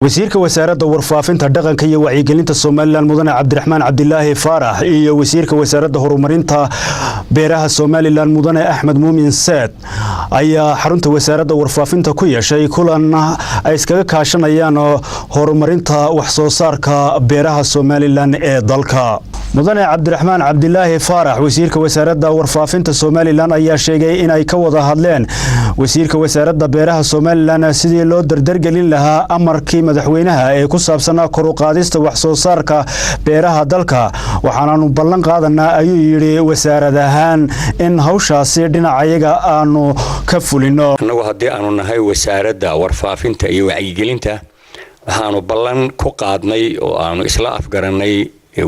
wasiirka wasaaradda warfaafinta dhaqanka iyo wacyigelinta Soomaaliland mudane Cabdiraxmaan Cabdilaahi Faarax iyo wasiirka wasaaradda horumarinta beeraha Soomaaliland mudane Axmed Muumin Saad ayaa xarunta wasaaradda warfaafinta ku yeeshay kulan ay iskaga kaashanayaan horumarinta wax soo saarka beeraha Soomaaliland ee dalka mudane Cabdiraxmaan Cabdilaahi Faarax wasiirka wasaaradda warfaafinta Soomaaliland ayaa sheegay in ay ka wada hadleen wasiirka wasaaradda beeraha Soomaaliland sidii loo dardargelin lahaa amarkii madaxweynaha ee ku saabsanaa kor u qaadista wax soo saarka beeraha dalka waxaanu ballan qaadanaa ayuu yiri wasaaradahan in hawshaasi dhinacayaga aanu ka fulino anagu hadii aanu nahay wasaaradda warfaafinta iyo wacyigelinta waxaanu ballan ku qaadnay oo aanu isla afgaranay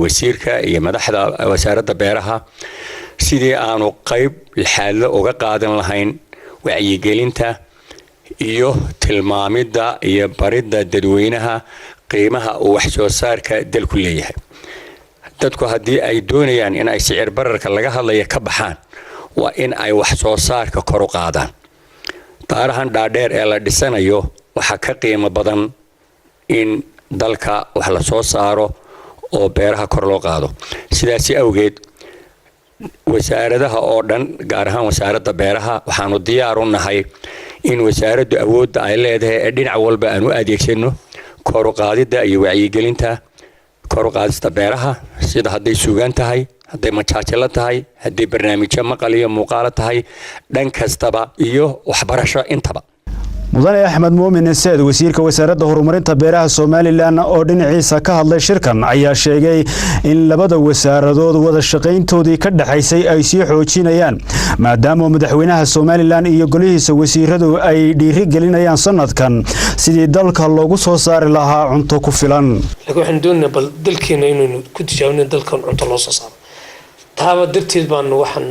wasiirka iyo madaxda wasaaradda beeraha sidii aanu qayb lixaad uga qaadan lahayn wacyigelinta iyo tilmaamida iyo baridda dadweynaha qiimaha oo wax soo saarka dalku leeyahay dadku hadii ay doonayaan in ay sicir bararka laga hadlayo ka baxaan waa in ay wax soo saarka kor u qaadaan taarahan dhaadheer ee la dhisanayo waxa ka qiimo badan in dalka wax la soo saaro oo beeraha kor loo qaado sidaas awgeed wasaaradaha oo dhan gaar ahaan wasaaradda beeraha waxaanu diyaar u nahay in wasaaraddu awoodda ay leedahay ee dhinac walba aanu adeegsano kor u qaadida iyo wacyigelinta kor u qaadista beeraha sida haday suugaan tahay haday majaajilo tahay haday barnaamijyo maqal iyo muuqaal tahay dhan kastaba iyo waxbarasho intaba mudane Axmed Muumin Saad wasiirka wasaaradda horumarinta beeraha Soomaaliland oo dhinaciisa ka hadlay shirkan ayaa sheegay in labada wasaaradood wada shaqayntoodii ka dhaxaysay ay sii xoojinayaan maadaama madaxweynaha Soomaaliland iyo golihiisa wasiiradu ay dhiiri gelinayaan sanadkan sidii dalka loogu soo saari lahaa cunto ku filan waxaan doonaynaa bal dalkeena inuu ku tijaabino dalkan cunto loo soo saaro taaba darteed baan waxaan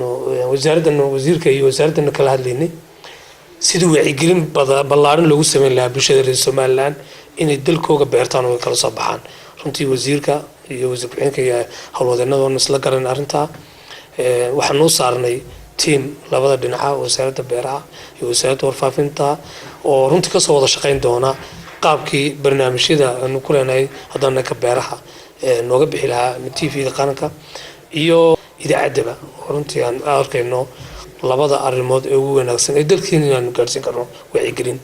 wasaaraddan wasiirka iyo wasaaraddan kala hadlaynay sidoo wacyigelin ballaaran loogu sameyn lahaa bulshada reer Soomaaliland inay dalkooga beertaan oo kala soo baxaan runtii wasiirka iyo wasiir ku-xigeenka iyo howlwadeenada isla garan arinta waxaan u saarnay team labada dhinaca wasaaradda beeraha iyo wasaaradda warfaafinta oo runtii ka soo wada shaqeyn doona qaabkii barnaamijyada aanu ku leenahay haddana ka beeraha nooga bixi lahaa TV-ga qaranka iyo idaacadda runtii aan arkayno labada arrimood ee ugu wanaagsan ee dalkeena inaan gaarsiin karno wacyigelin